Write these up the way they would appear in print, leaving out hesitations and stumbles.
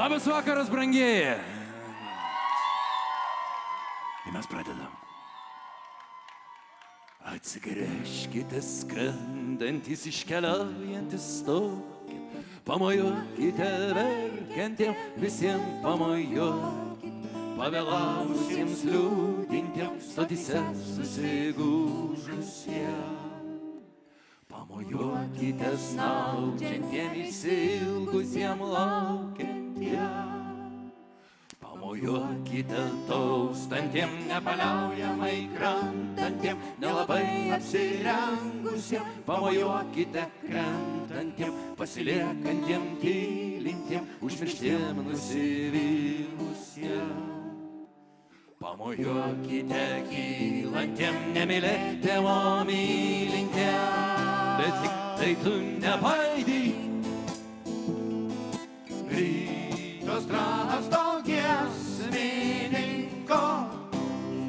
Labas vakaras, brangieji. Ir mes pradedam. Atsigręžkite skrendantis, iškeliaujantis stokit, pamojuokite verkiantiem, visiems pamojuokit, pavėlavusiems liūdintiems, stotyse susigūžusiems. Pamojuokite snaudžiantiem, išsiilgusiem laukiantiem. Pamojuokite taustantiem, nepaliaujamai krantantiem, nelabai apsirengusiem. Pamojuokite krentantiem, pasiliekantiem, tylintiem, užmirštiem, nusivylusiem. Pamojuokite kylantiem, nemylėtiem, o mylintiem. Bet tik tai tu nepaidyk ryto strazdo giesmininko.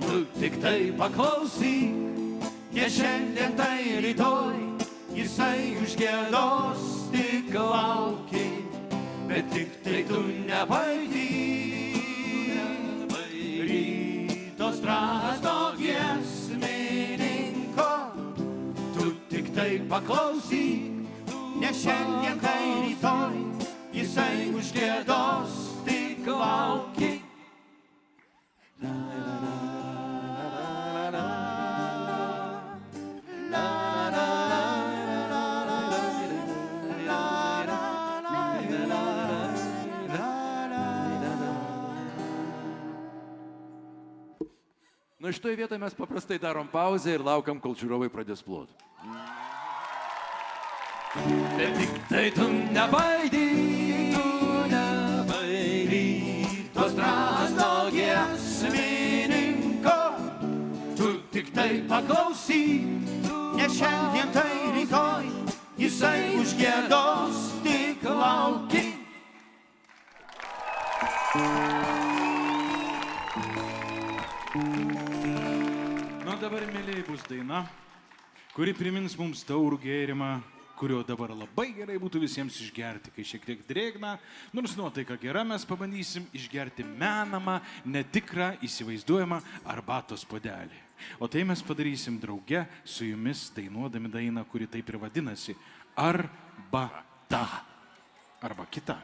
Tu tik tai paklausyk, ne šiandien, tai rytoj, jisai užgiedos, tik lauki. Bet tik tai tu nepaidyk ryto strazdo giesmininko. Tik tai paklausyk, ne šiandien, tai rytoj, jisai užgiedos, tik lauki. Nu, šitoje vietoje mes paprastai darom pauzę ir laukiam, kol žiūrovai pradės ploti. Bet tik tai tu nepaidyk to strazdo giesmininko. Tu tik tai paklausyk, ne šiandien, tai rytoj, jisai užgiedos, tik lauki. Na dabar, mėlyjei, bus daina, kuri primins mums taurų gėrimą, kurio dabar labai gerai būtų visiems išgerti, kai šiek tiek drėgna. Nors nuotaika gera, mes pabandysim išgerti menamą, netikrą, įsivaizduojamą arbatos puodelį. O tai mes padarysim drauge su jumis, dainuodami dainą, kuri taip ir vadinasi Arbata. Arba kita.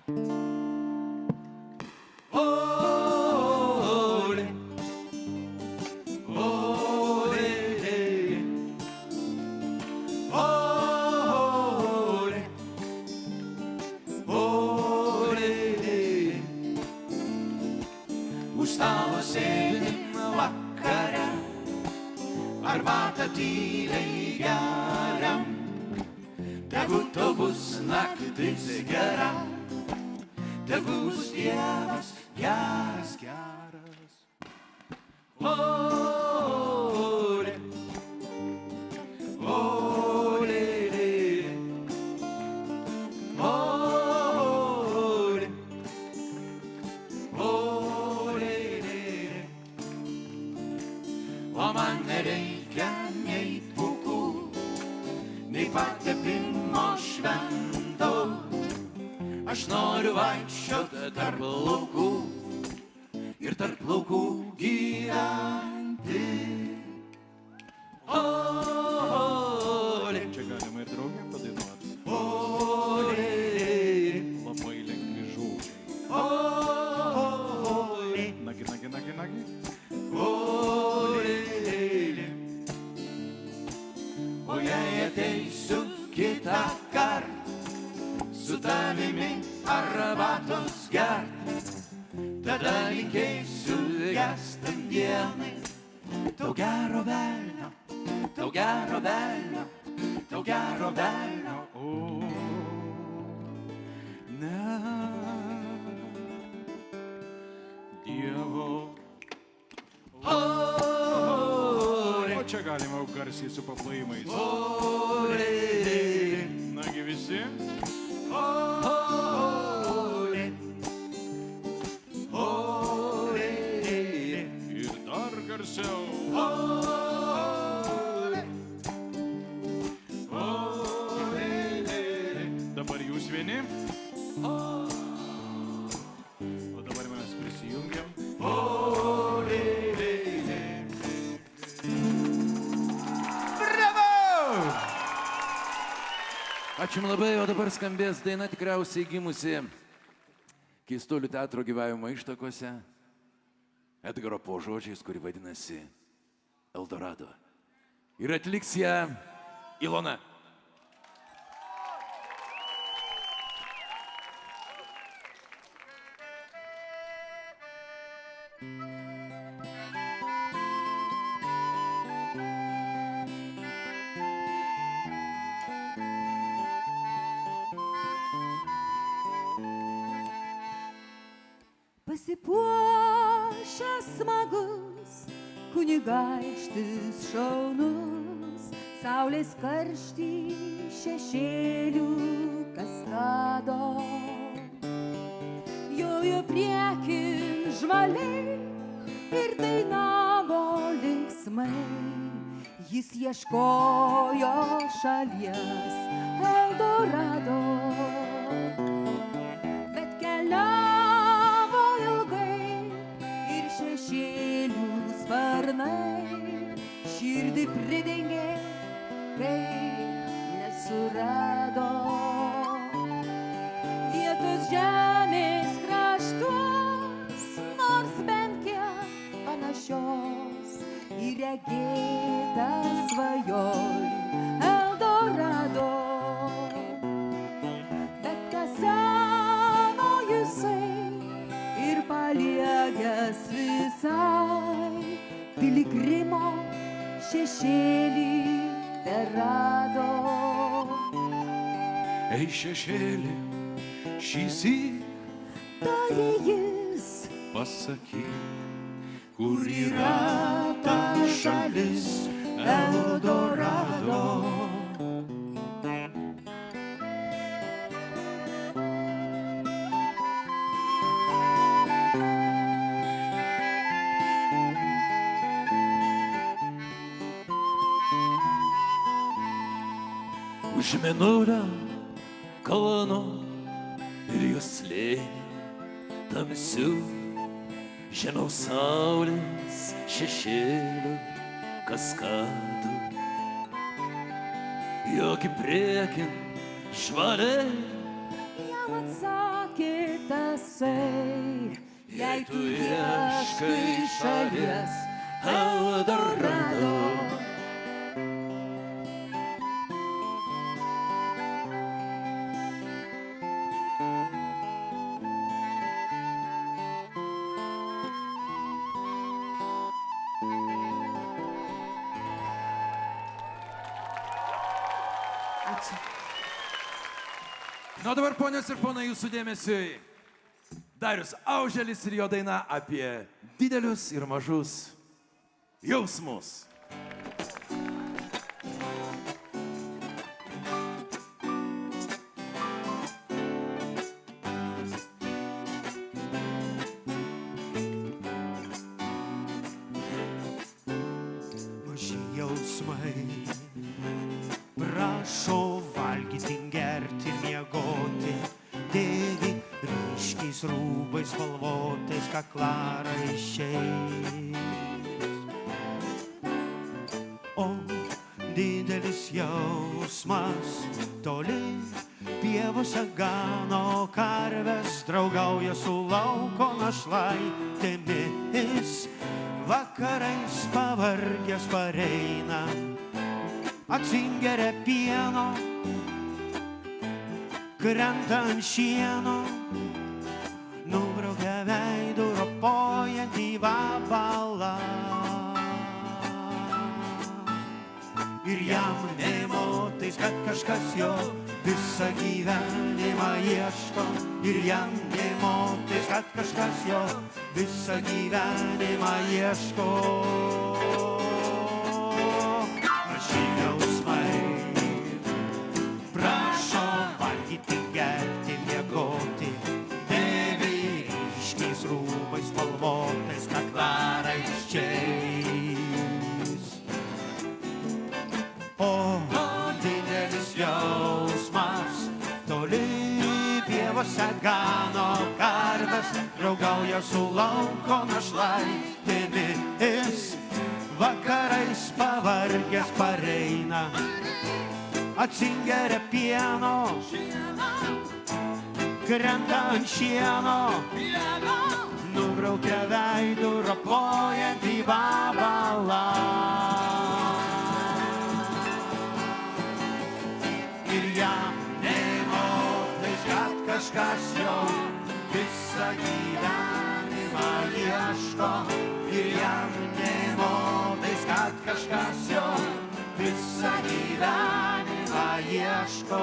Arbatą tyliai geriam, tegu tau bus naktis gera, tegu bus Dievas geras, geras. Ole, ole, ole, ole, o man nereikia nei pūkų, nei patepimo švento. Aš noriu vaikščioti tarp laukų ir tarp laukų gyventi. Ole, Čia galima ir draugė padainuoti. ole, Labai lengvi žodžiai. ole, Nagi, nagi, nagi, nagi. ole. O jei ateisiu kitą kartą, su tavimi arbatos gert, tada linkėsiu gestant dienai. Tau gero velnio, tau gero velnio, tau gero velnio. O, ne. Dievo. Ole, O čia galima jau garsiai su paplojimais. ole, Nagi visi. ole, ole, Ir dar garsiau. ole, ole. Dabar jūs vieni. Ačiū jums labai, o dabar skambės daina tikriausiai gimusi Keistuolių teatro gyvavimo ištakose, Edgaro Po žodžiais, kuri vadinasi Eldorado. Ir atliks ją Ilona. Pasipuošęs smagus, kunigaikštis šaunus, saulės karštį šešėlių kaskado. Jojo priekin žvaliai ir dainavo linksmai, jis ieškojo šalies Eldorado. Bet keliavo ilgai ir šešėlių sparnai širdį pridengė, kai nesurado vietos žemės kraštuos, nors bent kiek panašios į regėtą svajoj Eldorado. Bet kas seno jisai ir paliegęs visai piligrimo šešėlį terado. Ei šešėlį, šįsyk Tarė jis, pasakyk, kur yra ta šalis Eldorado. Už mėnulio kalno ir jos slėnių tamsių, žemiau saulės šešėlių kaskadų. Joki priekin žvaliai, jam atsakė tasai, jei tu ieškai šalies Eldorado. Ačiū. Na, dabar, ponios ir ponai, jūsų dėmesiui Darius Auželis ir jo daina apie didelius ir mažus jausmus. Maži jausmai prašo valgyti, gerti, miegoti, dėvi ryškiais rūbais spalvotais kaklaraiščiais. O didelis jausmas toli pievose gano karves, draugauja su lauko našlaitėmis, vakarais pavargęs pareina, atsingeria pieno, krenta ant šieno, nubraukia veidų ropojantį vabalą. Ir jam nė motais, kad kažkas jo visą gyvenimą ieško. Ir jam nė motais, kad kažkas jo visą gyvenimą ieško. Maži jausmai prašo valgyti, gerti, miegoti, dėvi ryškiais rūbais spalvotais kaklaraiščiais. O didelis jausmas toli pievose gano karves, draugauja su lauko našlaitėmis, vakarais pavargęs pareina, Atsingeria pieno, krenta ant šieno, nubraukia veidų ropojantį vabalą. Ir jam nė motais, kad kažkas jo visą gyvenimą ieško. Ir jam nė motais, kad kažkas jo visą gyvenimą ieško.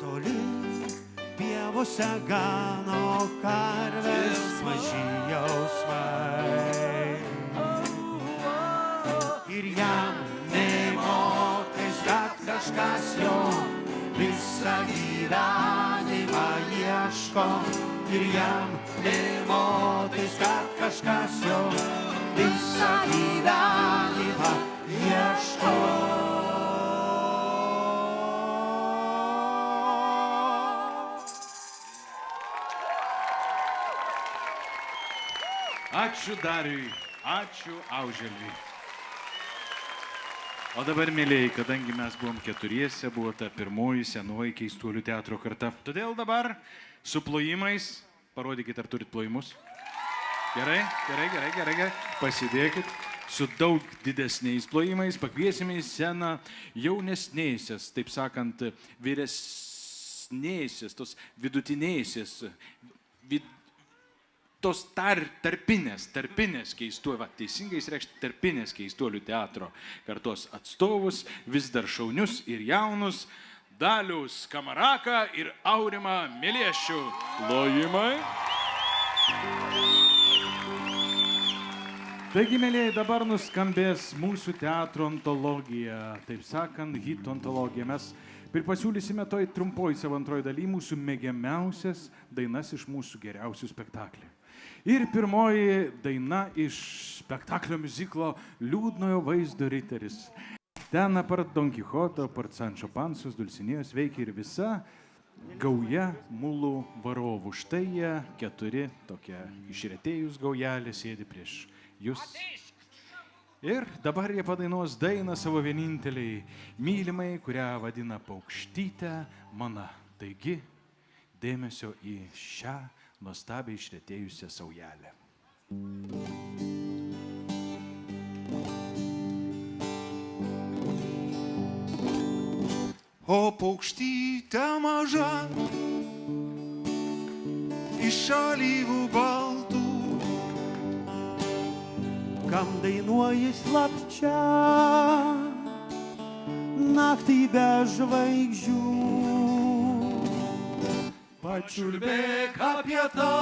Toli pievose gano karvės maži jausmai. Ir jam nė motais, kad kažkas jo visą gyvenimą ieško. Ir jam nė motais, kad kažkas jo visą gyvenimą ieško. Ačiū Dariui, ačiū Auželiui. O dabar, mėlyjei, kadangi mes buvom keturiese, buvo ta pirmoji senoji Keistuolių teatro karta. Todėl dabar su plojimais, parodykit, ar turit plojimus. Gerai. Pasidėkit. Su daug didesniais plojimais pakviesime į sceną jaunesnėsias, taip sakant, vyresnėsias, tos vidutinėsias, tos tarpinės Keistuolių, teisingai išreikšti, tarpinės Keistuolių teatro kartos atstovus, vis dar šaunius ir jaunus, Dalių Skamaraką ir Aurimą Miliešių. Plojimai. Taigi, mėlyjei, dabar nuskambės mūsų teatro antologija, taip sakant, hitų antologija. Mes pasiūlysime toj trumpoj savo antroji daly mūsų mėgiamiausias dainas iš mūsų geriausių spektaklių. Ir pirmoji daina iš spektaklio miuziklo Liūdnojo vaizdo riteris. Ten apart Don Kichoto, apart Sančio Pansos, Dulsinėjos veikia ir visa gauja mulų varovų. Štai jie keturi tokie išretėjus gaujelė sėdi prieš jūs. Ir dabar jie padainuos dainą savo vieninteliai mylimai, kurią vadina Paukštytė Mana. Taigi, dėmesio į šią nuostabiai išretėjusią saujelę. O paukštytė maža, iš alyvų baltų, kam dainuoji slapčia, naktį be žvaigždžių. Pačiulbėk apie tą,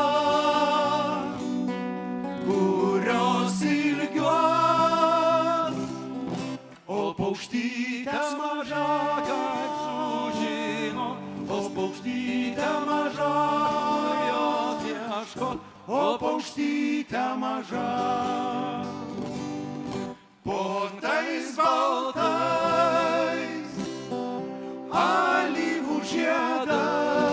kurios ilgiuos, o paukštytė maža, kad sužino, o paukštytė maža, jos ieško, o paukštytė maža. Po tais baltais alyvų žiedais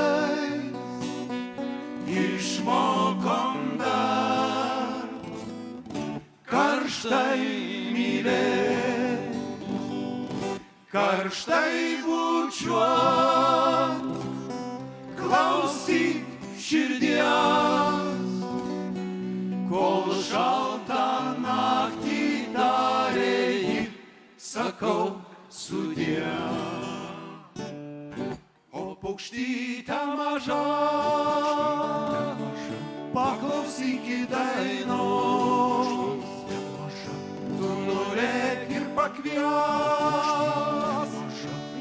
išmokom dar karštai mylėt, karštai bučiuot, klausyk širdies, kol šaltą naktį tarė, sakau sudie. O paukštytė maža, paklausykit dainos, tu norėk ir pakvies,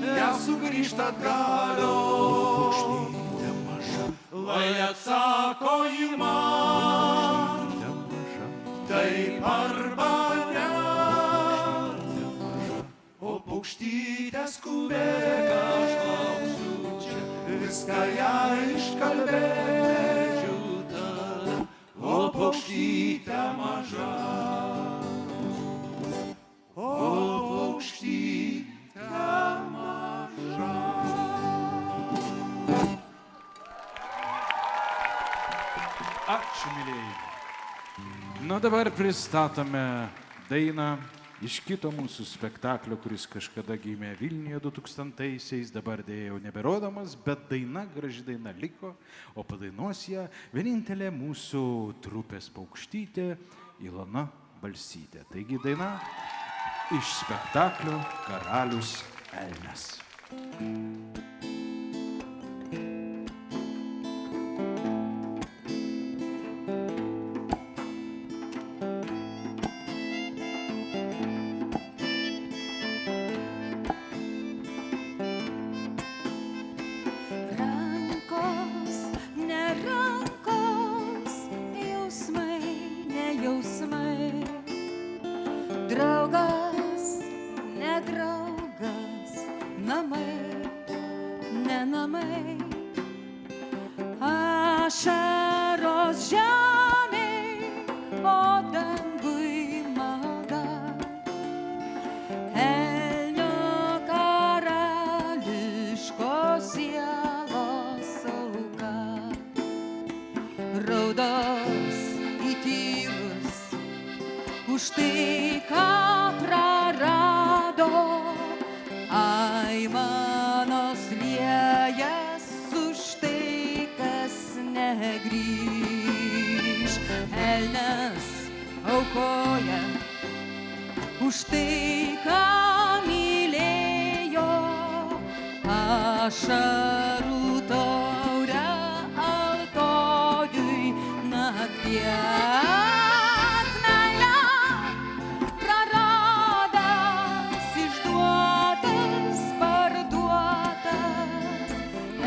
ją sugrįžt atgalios, lai atsako į man, taip arba ne. O paukštytė skubėk, aš lauksiu čia, viską ją iškalbėčiau tada. O paukštytė maža, o paukštytė maža. Ačiū, mylėjai. Na dabar pristatome dainą iš kito mūsų spektaklio, kuris kažkada gimė Vilniuje 2000-aisiais, dabar dėja jau neberodomas, bet daina, graži daina liko, o padainuos ją vienintelė mūsų trupės paukštytė Ilona Balsytė. Taigi daina iš spektaklio Karalius Elnias. Rankos, ne rankos, jausmai, ne jausmai. Draugas, ne draugas, namai, ne namai. Ašaros žemėj, o dangui malda. Elnio karališkos sielos auka. Raudos įtyrus už tai, ką prarado. Aimanos liejas už tai, kas negrįš. Elnias aukoja už tai, ką mylėjo. Ašarų taurę altoriui nakties. Meilę praradęs, išduotas, parduotas.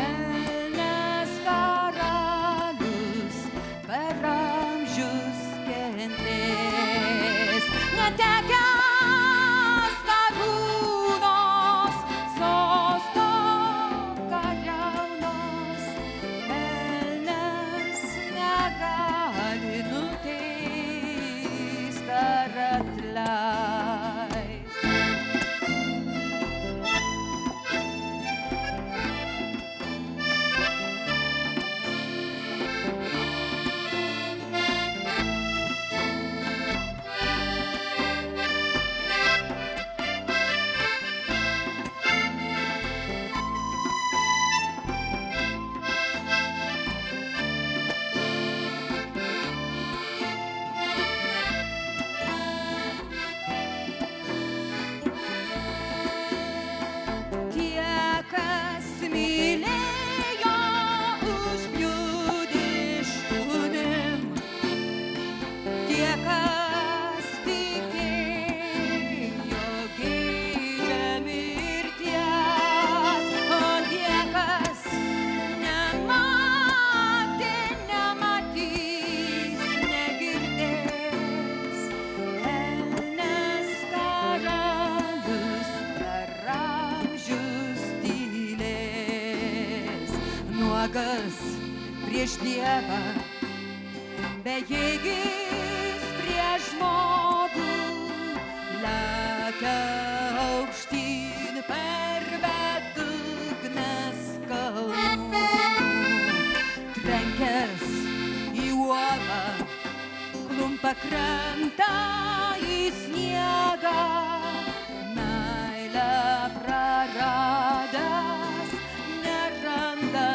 Elnias karalius per amžius kentės. Netekęs karūnos, sosto kariaunos. Elnias negali nuteist ar atleist. Tie, kas mylėjo, užpjudė šunim. Tie, kas tikėjo, geidžia mirties. O tie, kas nematė, nematys, negirdės. Elnias karalius per amžius tylės. Nuogas prieš Dievą, bejėgis prieš žmogų. Lekia aukštyn per bedugnes kalnų. Trenkęs į uolą, klumpa krenta į sniegą. Meilę praradęs, neranda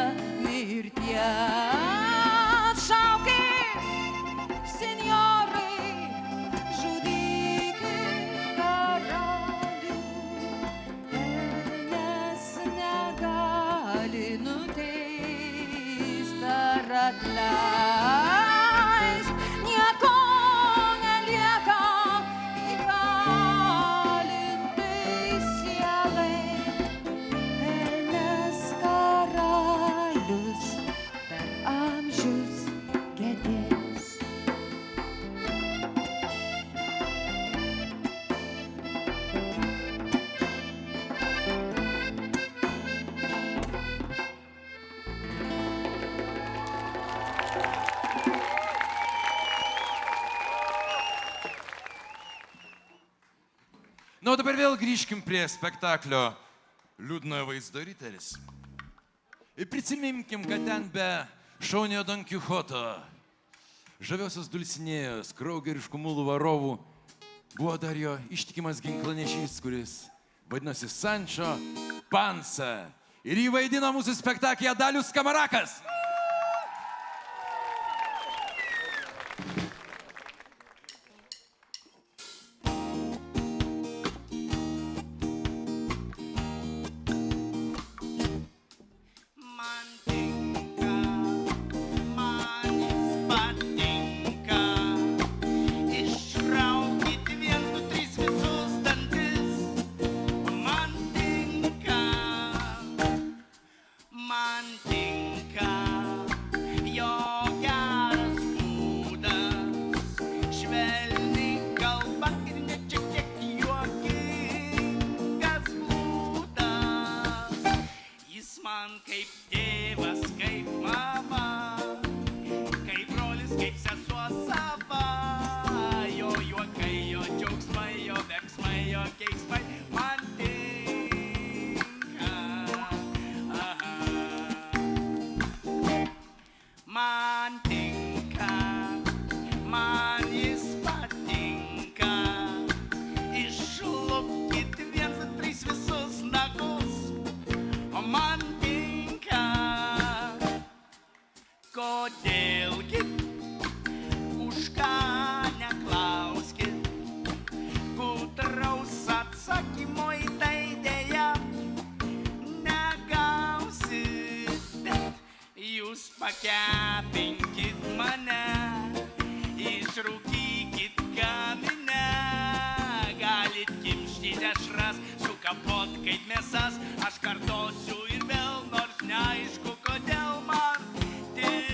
mirties. Šaukit, senjorai, žudykit karalių. Elnias negali nuteist ar atleist. Nieko nelieka įkalintai sielai. Elnias karalius per amžius gedės. Na, o dabar vėl grįžkim prie spektaklio Liūdnojo vaizdo riteris. Ir prisiminkim, kad ten be šaunio Don Kichoto žaviosios Dulcinėjos, kraugeriškų mulų varovų, buvo dar jo ištikimas ginklanešys, kuris vadinosi Sančio Pansa. Ir jį vaidino mūsų spektaklyje Dalius Skamarakas. Kodėlgi, už ką neklauskit, gudraus atsakymo į tai dėja negausit, bet jūs pakepinkit mane, išrūkykit kamine, galit kimšti dešras, sukapot kaip mėsas, aš kartosiu ir vėl, nors neaišku, kodėl man tinka.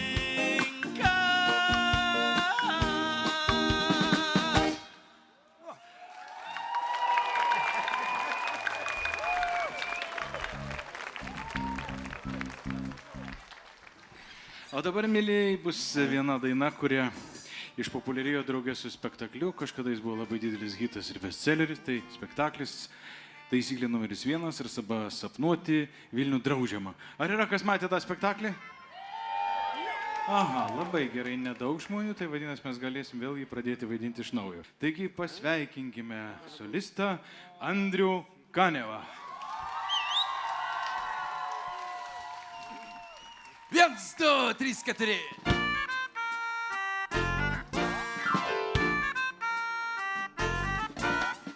O dabar, mėlyjei, bus viena daina, kurie išpopuliarėjo draugė su spektakliu. Kažkada jis buvo labai didelis hitas ir bestselleris. Tai spektaklis taisyklė numeris 1 ir sapnuoti Vilnių draudžiama. Ar yra kas matė tą spektaklį? Aha, labai gerai, nedaug žmonių, tai vadinasi, mes galėsim vėl jį pradėti vaidinti iš naujo. Taigi pasveikinkime solistą Andrių Kanevą. 1, 2, 3, 4.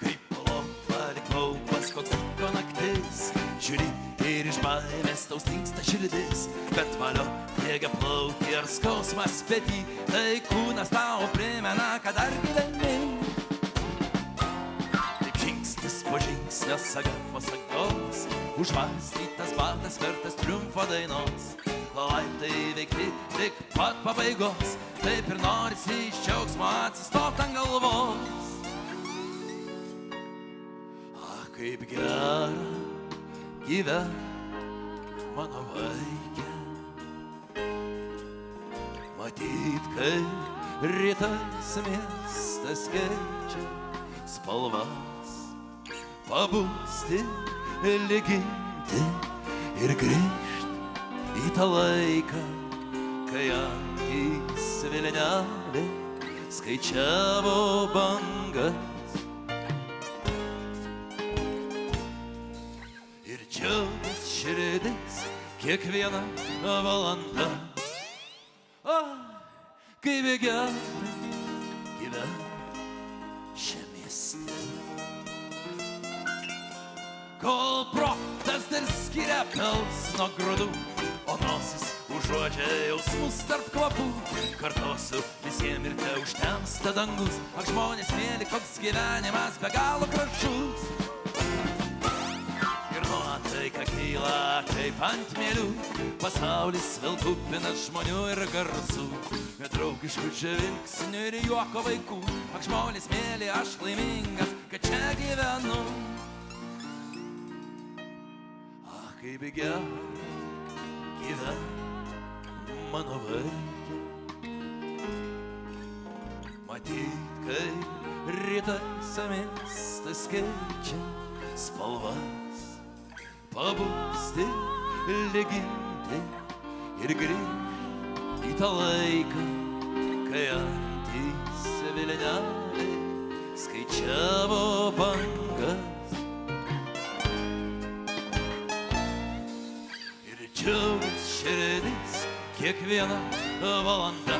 Kaip lova lyg laukas, koks vyko naktis, žiūri ir iš baimės tau stingsta širdis, bet valio jėga plauti ir skausmas petį, tai kūnas tau primena, kad dar gyveni. Taip žingsnis po žingsnio, saga po sagos, užvalstytas batas vertas triumfo dainos. Laiptai veikti tik pat pabaigos, taip ir norisi iš džiaugsmo atsistot ant galvos. Ach, kaip gera gyvent mano vaikė, matyt, kaip rytais miestas keičia spalvas, pabusti, lyginti ir grįžti į tą laiką, kai antys Vilnelė skaičiavo bangas ir džiaugias širdis kiekviena valanda. O, kaip gera gyvent šiame mieste, kol protas dar skiria pels nuo grūdų, o nosis užuodžia jausmus tarp kvapų. Kartosiu visiems ir te užtemsta dangus, ak žmonės mėly, koks gyvenimas be galo gražus. Ir nuotaika kyla kaip ant mielių, pasaulis vėl kupinas žmonių ir garsų, draugiškų žvilgsnių ir juoko vaikų. Ak žmonės mėly, aš laimingas, kad čia gyvenu. Ach, kaip gera gyvent mano vaikė, matyt, kaip rytais miestas keičia spalvas, pabusti, lyginti ir grįžti į tą laiką, kai antys vilnelė skaičiavo bangas ir džiaugs širdis kiekvieną valandą.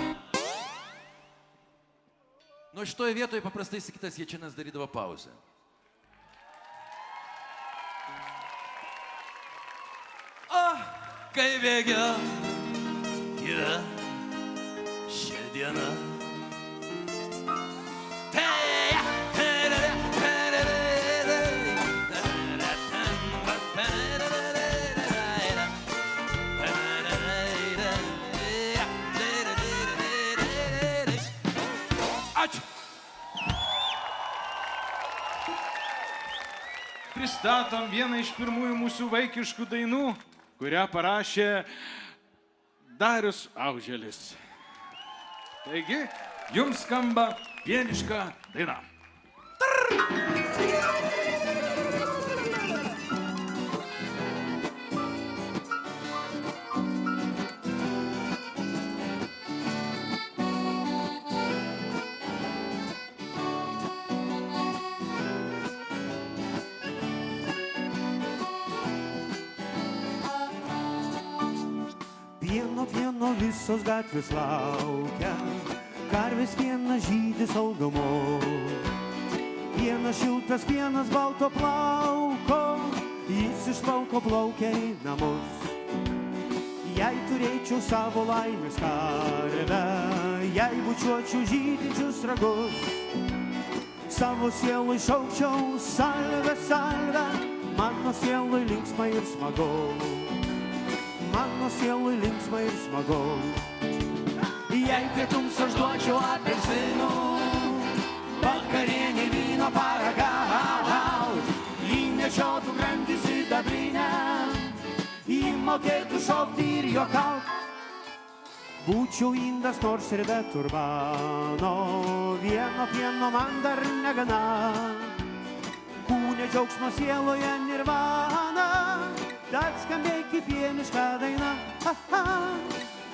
Nu, šitoje vietoje paprastai Sigitas Jačinas darydavo pauzę. Kai bėgia šią dieną. Ačiū. Pristatom vieną iš pirmųjų mūsų vaikiškų dainų, kurią parašė Darius Auželis. Taigi, jums skamba pieniška daina. Pieno visos gatvės laukia, karvės pienas žydi saugumu. Pienas šiltas, pienas balto plauko, jis iš lauko plaukia į namus. Jei turėčiau savo laimės karvę, jei bučiuočiau žydinčius ragus, savo sielui šaukčiau salve, salve, mano sielui linksma ir smagu. Mano sielui linksma ir smagu. Jei pietums aš duočiau apelsinų, vakarienė vyno paragaut, įnešiotų grandį sidabrinę, įmokėtų šokti ir juokaut. Būčiau indas nors ir be turbano, vieno pieno man dar negana, kūne džiaugsmo sieloje nirvana. Tad skambėk į pienišką dainą,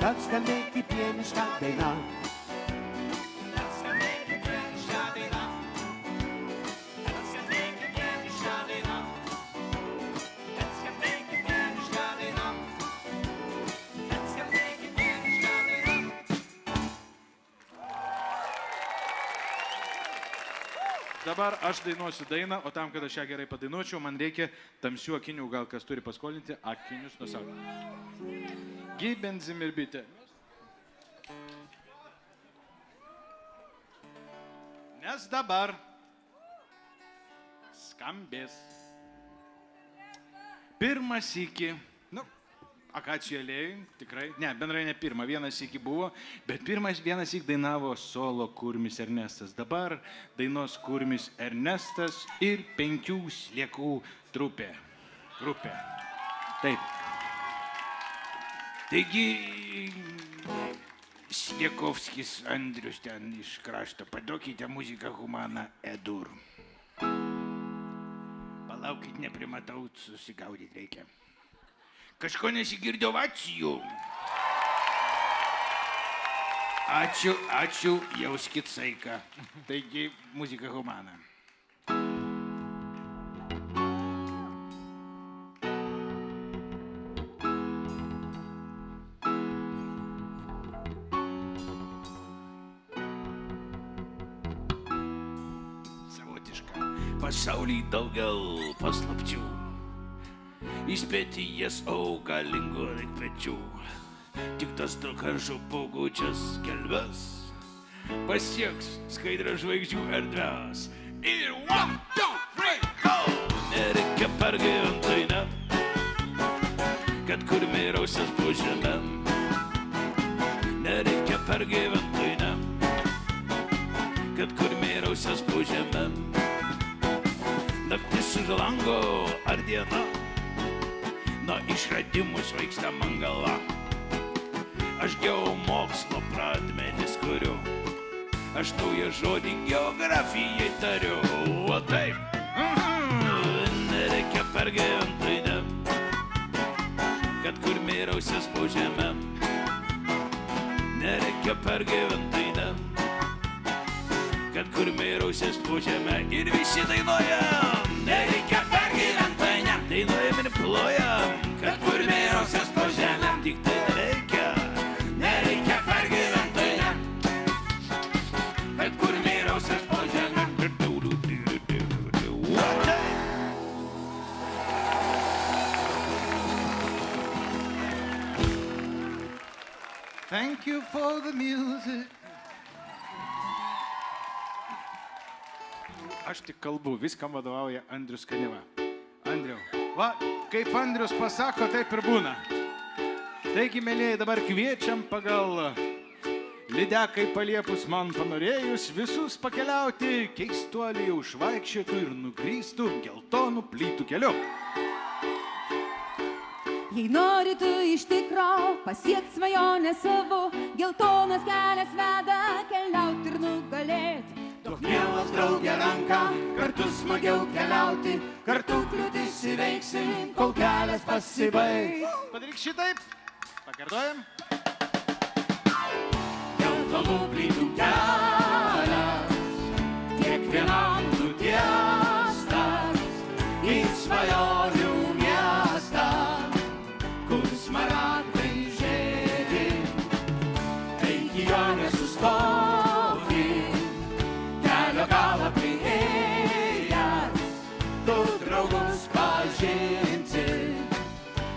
tad skambėk į pienišką dainą. Tad skambėk į pienišką dainą, tad skambėk į pienišką dainą, tad skambėk į pienišką dainą, tad skambėk į pienišką dainą. Dabar aš dainuosiu dainą, o tam, kad aš ją gerai padainuočiau, man reikia tamsių akinių, gal kas turi paskolinti akinius nuo savo. Gybenzim ir bitė. Nes dabar skambės pirmas sykį, Akacijų aliejui, tikrai, ne, bendrai ne pirmą, vienas sykį buvo, bet vienas sykį dainavo solo kurmis Ernestas. Dabar dainos kurmis Ernestas ir 5 sliekų grupė. Taip. Taigi, Sliekovskis Andrius ten iš krašto, paduokite muziką Humaną Edur. Palaukit, neprimatau, susigaudyti reikia. Kažko nesigirdi ovacijų. Ačiū, jauskit saiką. Taigi, muzika Humana. Savotiška. Pasauly daugel paslapčių. Įspėti jas augalingo reikpečių. Tik tas tokaržo paugučias kelves pasieks skaidrą žvaigždžių erdves. Ir 1, 2, 3, go! Nereikia pergyventi, ne? Kad kurmiausias po žemę. Nereikia pergyventi, ne? Kad kurmiausias po žemę. Naktis už lango ar diena. Nuo išradimų svaigsta man galva. Aš geomokslo pradmenis kuriu. Aš naują žodį geografijai tariu. O taip. Nereikia pergyventi, ne? Kad kurmiausias po žemę. Nereikia pergyventi, ne? kad kur mirusias po žemę ir visi dainuojam. Nereikia pergyventi, ne, dainuojam ir plojam, kad kur mirusias po žemę, tik tai reikia. Nereikia pergyventi, ne, kad kur mirusias po žemę. Thank you for the music. Aš tik kalbu, viskam vadovauja Andrius Kaniava. Andriau, va, kaip Andrius pasako, taip ir būna. Taigi, mėlyjei, dabar kviečiam pagal lydekai paliepus man panorėjus visus pakeliauti keistuolį užvaikščiotų ir nugrįstų geltonų plytų keliu. Jei nori tu iš tikro pasiekt svajonę savo, geltonas kelias veda keliauti ir nugalėti. Duok mielas draugė ranką, kartu smagiau keliauti, kartu kliūtis įveiksim, kol kelias pasibaigs. Padaryk šitaip. Pakartojam. Geltonų plytų kelias, kiekvienam nutiestas į svajonių miestą, kur smaragdai žėdi. Eik į jo nesustoki, kelio galą priėjęs, tu draugus pažinsi,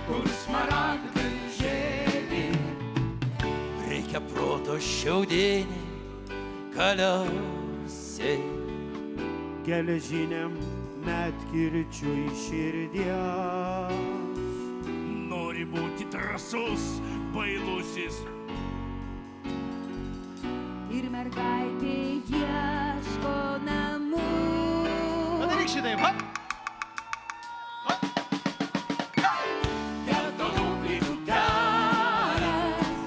kur smaragdai žėdi. Reikia proto šiaudinį galiausiai. Geležiniam medkirčiui širdies. Nori būti drąsus, bailusis. Ir mergaitė ieško namų. Padaryk šitaip. Hop. Geltonų plytų kelias,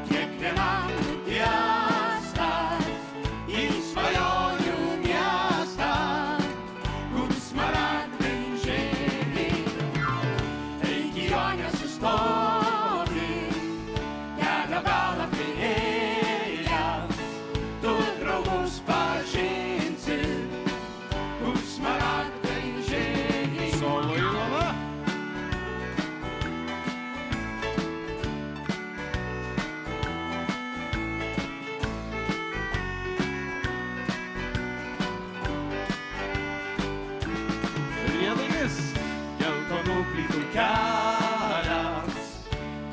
kiekvienam nutiestas į svajonių miestą, kur smaragdai žėdi. Eik į jo nesustoki, kelio galą priėjęs, tu draugus pažinsi, kur smaragdai žėdi. Solo Ilona. Riedainis. Geltonų plytų kelias,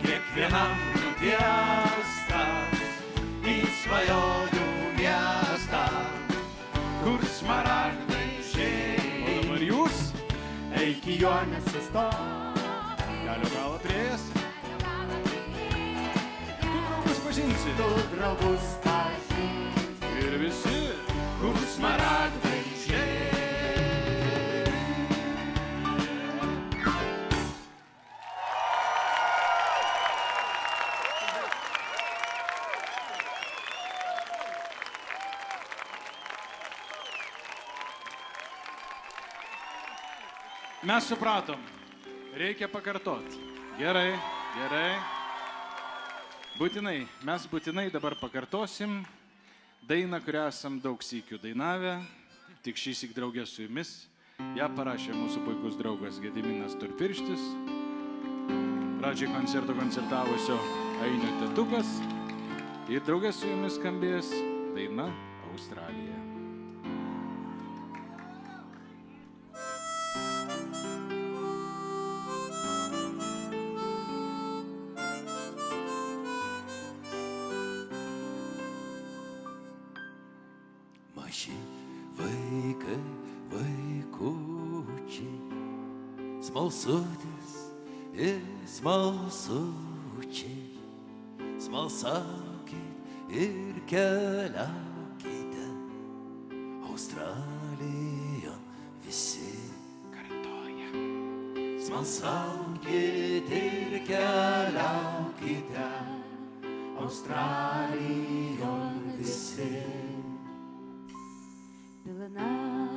kiekvienam nutiestas į svajonių miestą, kur smaragdai O žėdi. dabar jūs. Eik į jo nesustok, Kelio galą prieėjęs. Tu draugus pažinsi. tu draugus pažinsi, Ir visi. kur smaragdai žėdi. Mes supratom. Reikia pakartot. Gerai, gerai. Būtinai, mes būtinai dabar pakartosim dainą, kurią esam daug sykių dainavę, tik šįsyk draugė su jumis. Ja parašė mūsų puikus draugas Gediminas Turpirštis, pradžiai koncerto koncertavusio Ainio tetukas, ir draugė su jumis skambės daina Australija. Maži vaikai, vaikučiai, smalsutis ir smalsučiai, smalsaukit ir keliaukite Australijon visi. Kartoja. Smalsaukit ir keliaukite Australijon visi. Pilna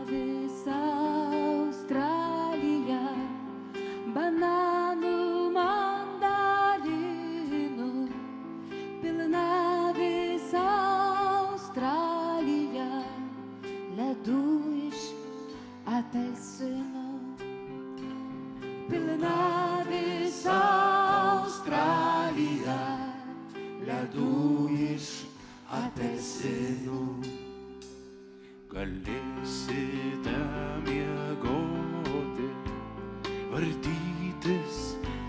visa Australija, bananų, mandarinų. Pilna visa Australija, galėsite miegoti, vartytis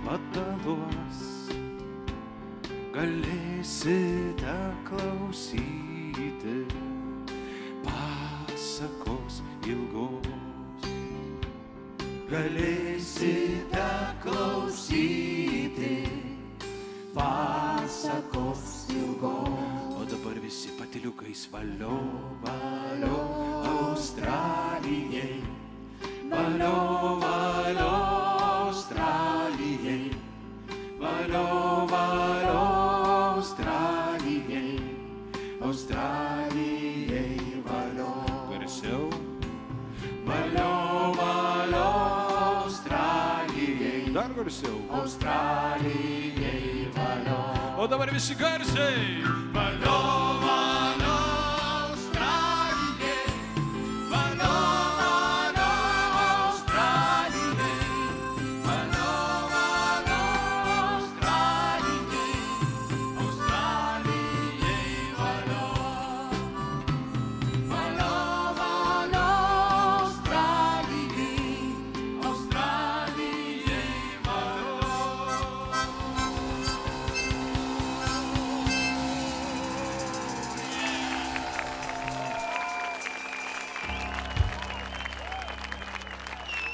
pataluos, galėsite klausyti pasakos ilgos. Galėsite klausyti pasakos ilgos. O dabar visi patyliukais valio, Valio Australijai, valio, valio Australijai, valio, valio Australijai, Australijai valio. garsiau. Valio, valio Australijai, Dar garsiau. Australijai valio. O dabar visi garsiai. Valio, valio Australijai, valio, valio Australijai, valio, valio Australijai, Australijai valio. Valio, valio Australijai, Australijai valio.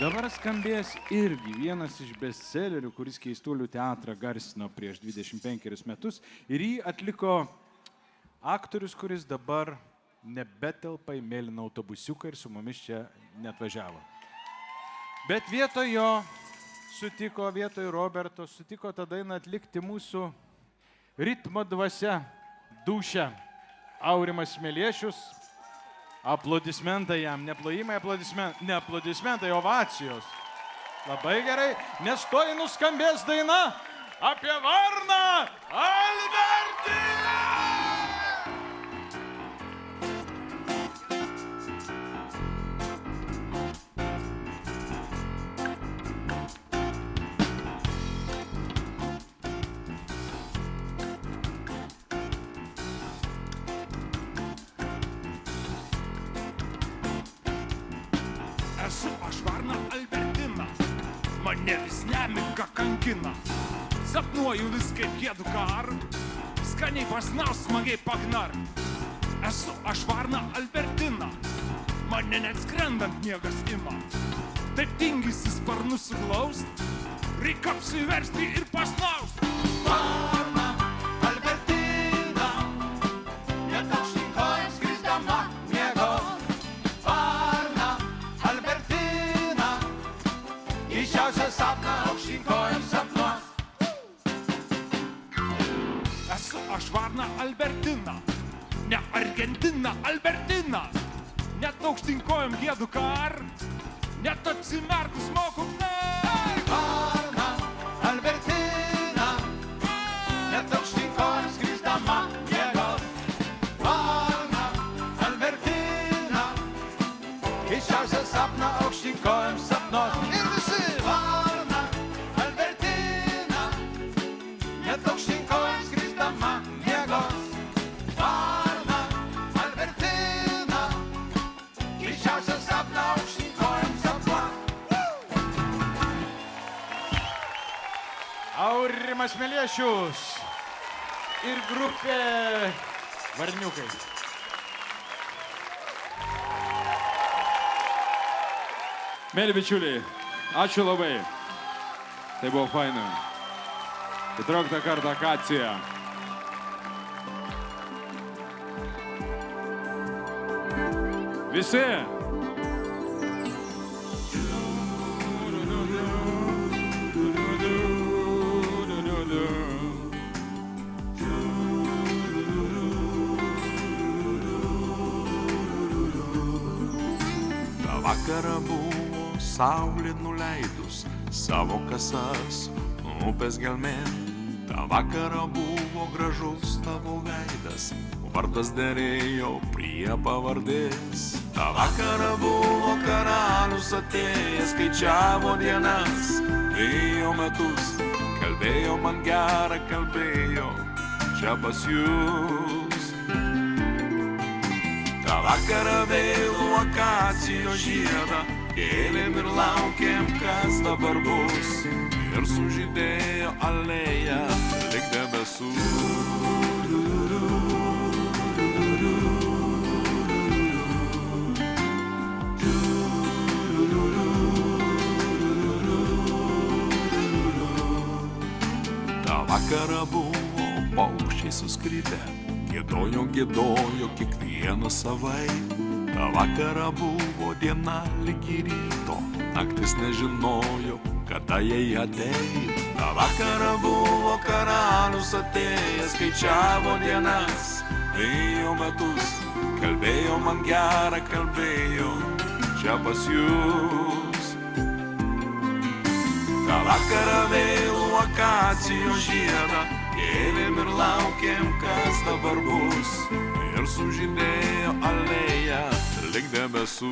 Dabar skambės irgi vienas iš bestsellerių, kuris Keistuolių teatrą garsino prieš 25 metus. Ir jį atliko aktorius, kuris dabar nebetelpa į mėlyną autobusiuką ir su mumis čia netvažiavo. Bet vietoj jo sutiko, vietoj Roberto, sutiko tą dainą atlikti mūsų ritmo dvasia dūšia Aurimas Meliešius. Aplodismentai jam, neplojimai, ne aplodismentai, ovacijos. Labai gerai, nes toj nuskambės daina apie varną Albertiną. Esu aš varna Albertina, mane vis nemiga kankina. Sapnuoju vis kaip gėdu kar, skaniai pasnaus, smagiai pagnar. Esu aš varna Albertina, mane net skrendant miegas ima. Taip tingisi sparnus suglaust, reik apsiversti ir pasnaust. Varna Albertina, net aukštyn kojom skrisdama miegos. Varna Albertina, keisčiausią sapną aukštyn kojom sapnuos. Esu aš varna Albertina, ne Argentina, Albertina. Net aukštyn kojom gėdu kar, net atsimerkus moku. Varna Albertina, net aukštyn kojom skrisdama miegos. Varna Albertina, keisčiausią sapną aukštyn kojom sapnuos. Ir visi! Varna Albertina, net aukštyn kojom skrisdama miegos. Varna Albertina, keisčiausią sapną aukštyn kojom sapnuos. Aurimas Meliešius ir grupė Varniukai. Mėly bičiuliai, ačiū labai. Tai buvo faina. 14 kartą akacija. Visi. Ta vakarą buvo saulė nuleidus savo kasas upės gelmėn. Ta vakarą buvo gražus tavo veidas, vardas derėjo prie pavardės. Ta vakarą buvo karalius atėjęs, skaičiavo dienas, ėjo metus, kalbėjo man gerą, kalbėjo čia pas jūs. Ta vakarą vėlų akacijos žiedą, kėlėm ir laukėm, kas dabar bus. Ir sužydėjo alėja, lyg debesų. Ta vakarą buvo paukščiai suskridę, giedojo, giedojo kiekvienas savai. Ta vakarą buvo diena lygi ryto, naktis nežinojo, kada jai ateina. Ta vakarą buvo karalius atėjęs, skaičiavo dienas, ėjo metus, kalbėjo man gerą, kalbėjo čia pas jūs. Ta vakarą vėlų akacijos žiedą, kėlėm ir laukėm, kas dabar bus. Ir sužydėjo alėja, lyg debesų.